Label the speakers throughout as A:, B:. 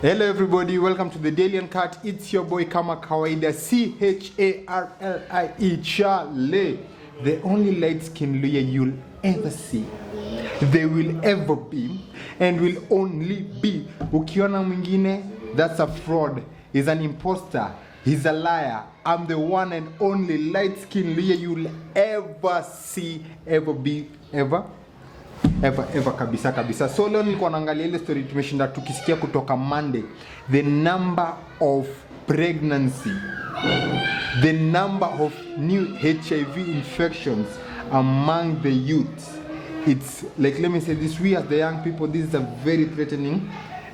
A: Hello everybody, welcome to the Daily Uncut. It's your boy kama kawaida, Charlie, Charlie, the only light-skinned lawyer you'll ever see. There will ever be and will only be. Ukiona mwingine, that's a fraud. He's an imposter. He's a liar. I'm the one and only light-skinned lawyer you'll ever see, ever be, ever kabisa. So leo nilikuwa naangalia ile story tumeshinda tukisikia kutoka Monday, the number of pregnancy, the number of new HIV infections among the youth. It's like, let me say this, we as the young people, this is a very threatening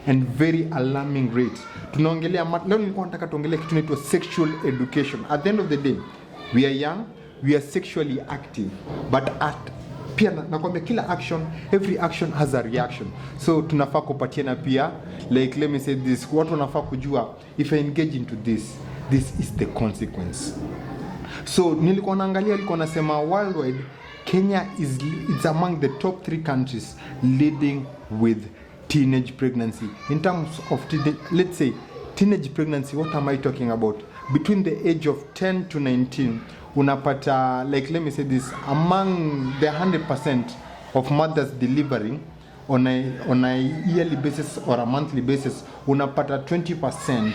A: and very alarming rate. Tunaongelea leo nilikuwa nataka tuongelee kitu inaitwa sexual education. At the end of the day, we are young, we are sexually active, but pia nakwambia kila action, every action has a reaction. So tunafaa kupatiana pia, like let me say this, watu wanafaa kujua, if I engage into this is the consequence. So nilikuwa naangalia, nilikuwa nasema worldwide, Kenya it's among the top 3 countries leading with teenage pregnancy. In terms of let's say teenage pregnancy, what am I talking about? Between the age of 10 to 19, unapata, like let me say this, among the 100% of mothers delivering on a yearly basis or a monthly basis, unapata 20%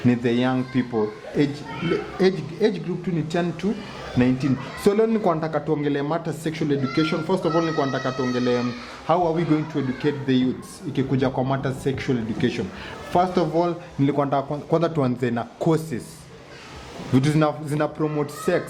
A: ni the young people, age group ni 10 to 19. So leo nilikuwa nataka tuongelee matter sexual education. First of all, nilikuwa nataka tuongelee how are we going to educate the youths ikikuja kwa matter sexual education. First of all, nilikuwa nataka kwanza tuanze na causes. Vitu zina promote sex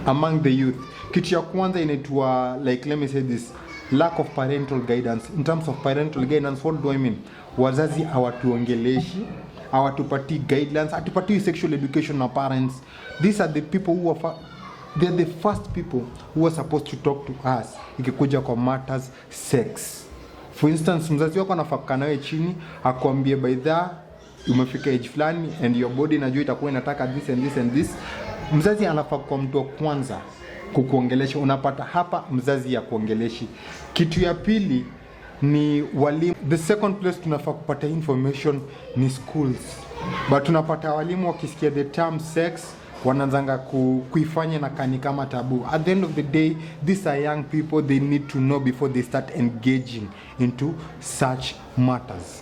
A: among the youth. Kitu ya kwanza inaitwa, like let me say this, lack of parental guidance. In terms of parental guidance, what do I mean? Wazazi hawatuongeleshi, hawatupati guidelines, hatupati sexual education na parents. These are the people who are they're the first people who are supposed to talk to us ikikuja kwa matters sex. For instance, mzazi wako anafaka nawe chini akwambie by the umefika age fulani and your body najua itakuwa inataka this and this and this. Mzazi anafaa kwa mtu wa kwanza kukuongelesha. Unapata hapa mzazi ya kuongeleshi. Kitu ya pili ni walimu. The second place tunafaa kupata information ni schools. But tunapata walimu wakisikia the term sex wananzanga kuifanya na kani kama tabu. At the end of the day, these are young people, they need to know before they start engaging into such matters.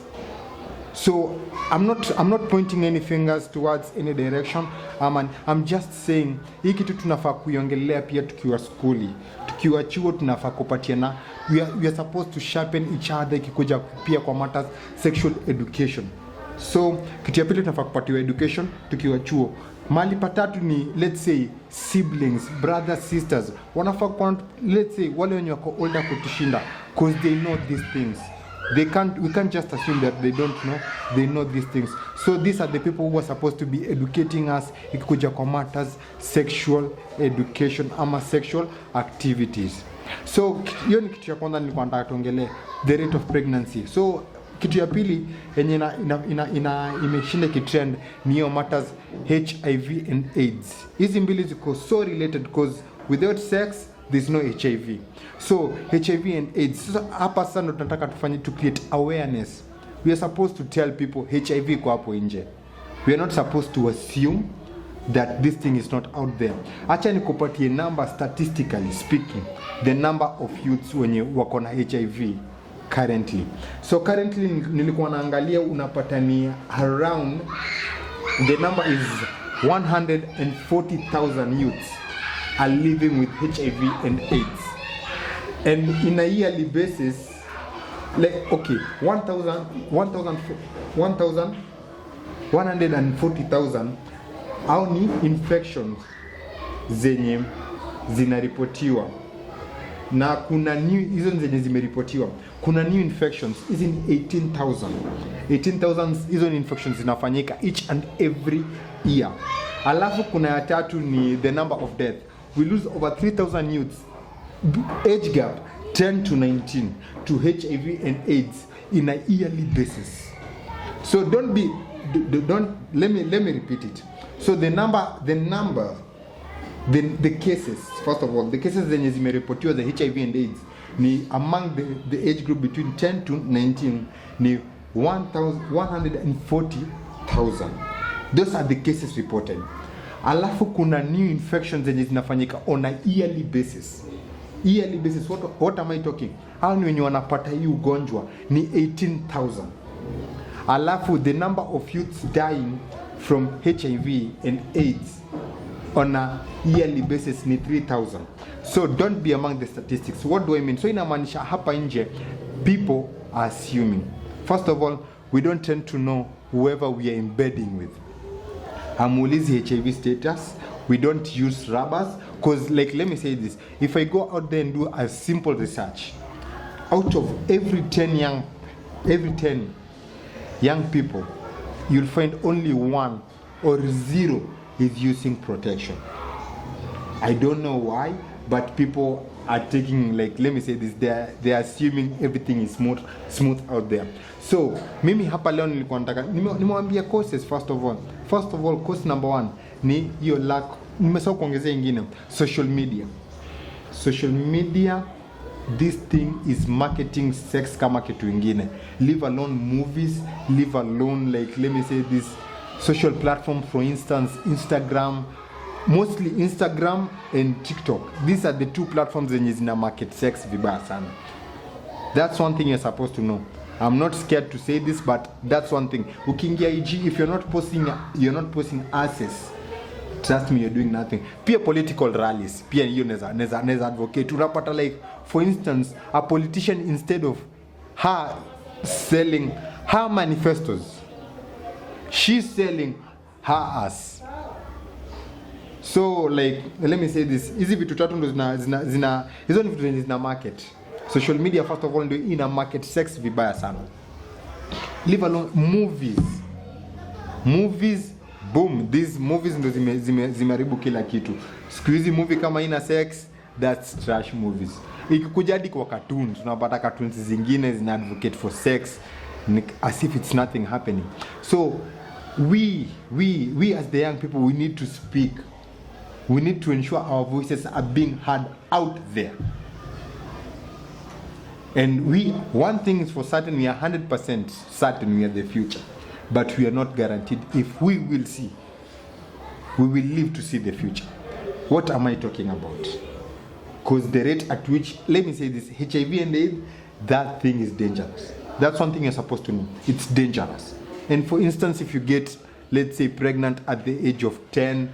A: So I'm not pointing any fingers towards any direction. I'm just saying hii kitu tunafaa kuiongelea pia tukiwa skuli, tukiwa chuo tunafaa kupatiana. We are supposed to sharpen each other ikikuja pia kwa matters sexual education. So kitu ya pili tunafaa kupatiwa education tukiwa chuo. Mali patatu ni, let's say, siblings, brothers, sisters. Wanafaa kwa, let's say, wale wenye wako older kutushinda, because they know these things. We can't just assume that they don't know. They know these things. So these are the people who are supposed to be educating us ikikuja kwa matters sexual education ama sexual activities. So hiyo ni kitu ya kwanza nilikuwa nataka tuongelee, the rate of pregnancy. So kitu ya pili yenye imeshinda kitrend ni hiyo matters HIV and AIDS. Hizi mbili ziko so related because without sex there's no HIV. So HIV and AIDS. So hapa sasa ndo tunataka tufanye to create awareness. We are supposed to tell people HIV kwa hapo nje. We are not supposed to assume that this thing is not out there. Acha nikupatie number, statistically speaking, the number of youths wenye wako na HIV currently. So currently nilikuwa naangalia, unapata ni around, the number is 140,000 youths are living with HIV and AIDS. And in a yearly basis, like, okay, 140,000 au ni infections zenye zinaripotiwa. Na kuna new, hizo zenye zimeripotiwa, kuna new infections hizi ni 18,000 hizo ni infections zinafanyika each and every year. Alafu kuna ya tatu ni the number of death. We lose over 3,000 youths, age gap 10 to 19, to HIV and AIDS in a yearly basis. So let me repeat it. So the cases, first of all, the cases zenye zimeripotiwa the HIV and AIDS ni among the age group between 10 to 19 ni 140,000. Those are the cases reported. Alafu kuna new infections zenye zinafanyika on a yearly basis. What am I talking? Hao ni wenye wanapata hii ugonjwa ni 18,000. Alafu the number of youths dying from HIV and AIDS on a yearly basis ni 3,000. So don't be among the statistics. What do I mean? So inamaanisha hapa nje people are assuming. First of all, we don't tend to know whoever we are embedding with. Amuulizi HIV status. We don't use rubbers because, like, let me say this: if I go out there and do a simple research, out of every 10 young people, you'll find only 1 or 0 is using protection. I don't know why, but people are taking, like, let me say this, they are assuming everything is smooth out there. So mimi hapa leo nilikuwa nataka nimewambia causes. First of all, cause number 1 ni hiyo lack. Nimesahau kuongezea ingine, social media. This thing is marketing sex kama kitu ingine. Leave alone movies, leave alone, like, let me say this, social platform, for instance Instagram, mostly Instagram and TikTok. These are the 2 platforms zenye zina market sex vibaya sana. That's one thing you're supposed to know. I'm not scared to say this, but that's one thing. Ukiingia IG, if you're not posting asses, trust me, you're doing nothing. Pia political rallies, pia hiyo neza advocate. Unapata, like, for instance, a politician, instead of her selling her manifestos, she's selling her ass. So, like, let me say this, hizi vitu tatu ndo hizo ni vitu zina market. Social media, first of all, ndio ina market sex vibaya sana. Leave alone movies, boom, these movies ndo zimeharibu kila kitu. Siku hizi movie kama ina sex, that's trash movies. Ikikuja hadi kwa cartoons, tunapata cartoons zingine zina advocate for sex as if it's nothing happening. So we as the young people, we need to speak. We need to ensure our voices are being heard out there. And one thing is for certain, we are 100% certain we are the future. But we are not guaranteed if we will live to see the future. What am I talking about? Because the rate at which, let me say this, HIV and AIDS, that thing is dangerous. That's one thing you're supposed to know. It's dangerous. And for instance, if you get, let's say, pregnant at the age of 10,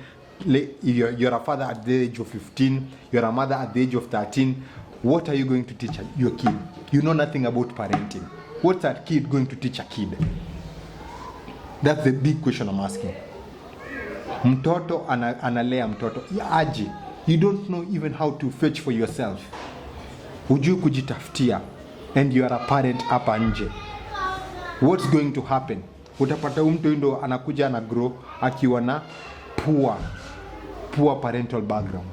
A: you're a father at the age of 15, you're a mother at the age of 13, what are you going to teach your kid? You know nothing about parenting. What's that kid going to teach a kid? That's the big question I'm asking. Mtoto analea mtoto aje? You don't know even how to fetch for yourself. Hujui kujitafutia, and you are a parent hapa nje. What's going to happen? Utapata mtu ndo anakuja na grow akiwa na poor parental background.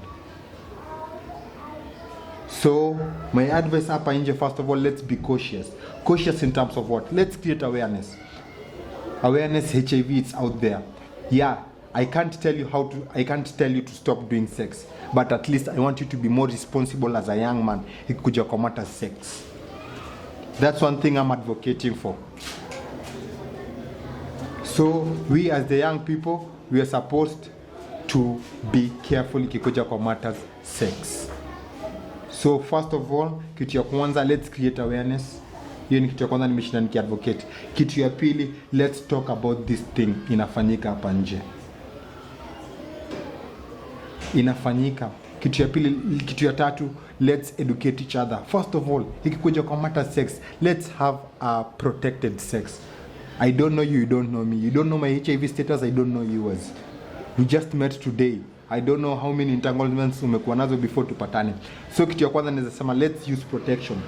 A: So my advice hapa nje, first of all, let's be cautious. Cautious in terms of what? Let's create awareness. HIV, it's out there. Yeah, I can't tell you to stop doing sex, but at least I want you to be more responsible as a young man. Ikuja kwa matter sex. That's one thing I'm advocating for. So we as the young people, we are supposed to be careful ikikuja kwa matters sex. So first of all, kitu ya kwanza, let's create awareness. Hiyo ni kitu ya kwanza nimeshinda nikiadvocate. Kitu ya pili, let's talk about this thing inafanyika hapa nje. Inafanyika. Kitu ya tatu, let's educate each other. First of all, ikikuja kwa matter sex, let's have a protected sex. I don't know you don't know me. You don't know my HIV status, I don't know yours. We just met today. I don't know how many entanglements umekuwa nazo before tupatane. So kitu ya kwanza naweza sema, let's use protection.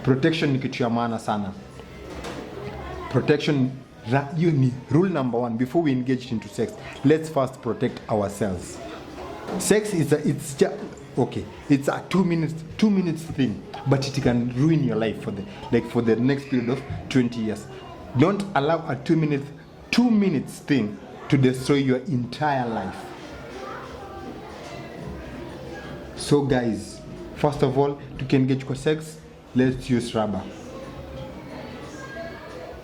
A: Protection ni kitu ya maana sana. Protection, you need rule number 1 before we engage into sex. Let's first protect ourselves. Sex is it's a 2 minutes thing, but it can ruin your life for the next period of 20 years. Don't allow a 2 minutes thing to destroy your entire life. So guys, first of all, to engage for sex, let's use rubber.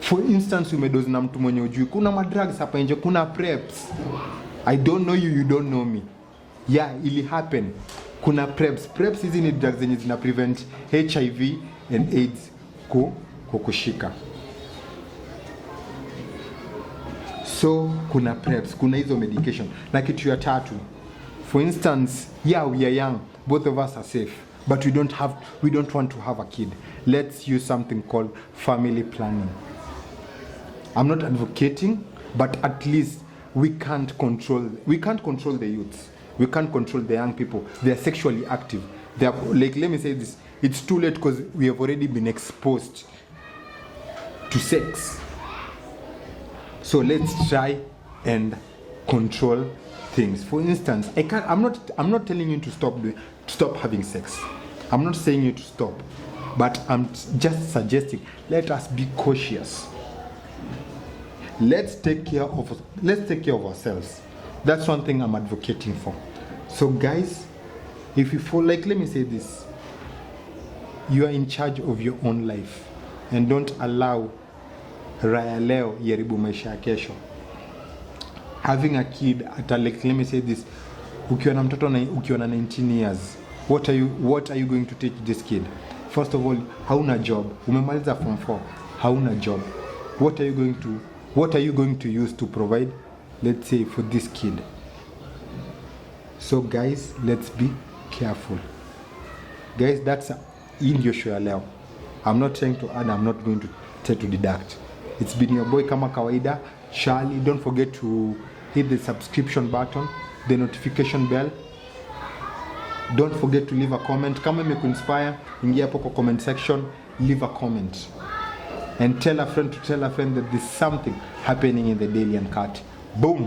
A: For instance, umedozi na mtu mwenye ujui, kuna madrugs hapa nje, kuna preps. I don't know you, you don't know me. Yeah, ili happen. Kuna preps. Preps hizi ni drugs zenye zina prevent HIV and AIDS kukushika. So kuna preps, kuna hizo medication. Na kitu ya tatu, for instance, yeah, we are young, both of us are safe, but we don't want to have a kid. Let's use something called family planning. I'm not advocating, but at least we can't control the youths. We can't control the young people. They are sexually active. They are, like, let me say this, it's too late because we have already been exposed to sex. So let's try and control things. For instance, I'm not telling you to stop having sex. I'm not saying you to stop, but I'm just suggesting let us be cautious. Let's take care of ourselves. That's one thing I'm advocating for. So guys, if you feel like, let me say this, you are in charge of your own life, and don't allow raya leo yaribu maisha kesho. Having a kid at like, let me say this, ukiwa na mtoto na ukiwa na 19 years, what are you going to teach this kid? First of all, hauna job, umemaliza form 4, hauna job. What are you going to use to provide, let's say, for this kid? So guys, let's be careful. Guys, that's in your show leo. I'm not trying to add, I'm not going to try to deduct. It's been your boy kama kawaida, Charlie. Don't forget to hit the subscription button, the notification bell. Don't forget to leave a comment. Kama imekuinspire, ingia hapo kwa comment section, leave a comment. And tell a friend to tell a friend that there's something happening in the Daily Uncut. Boom!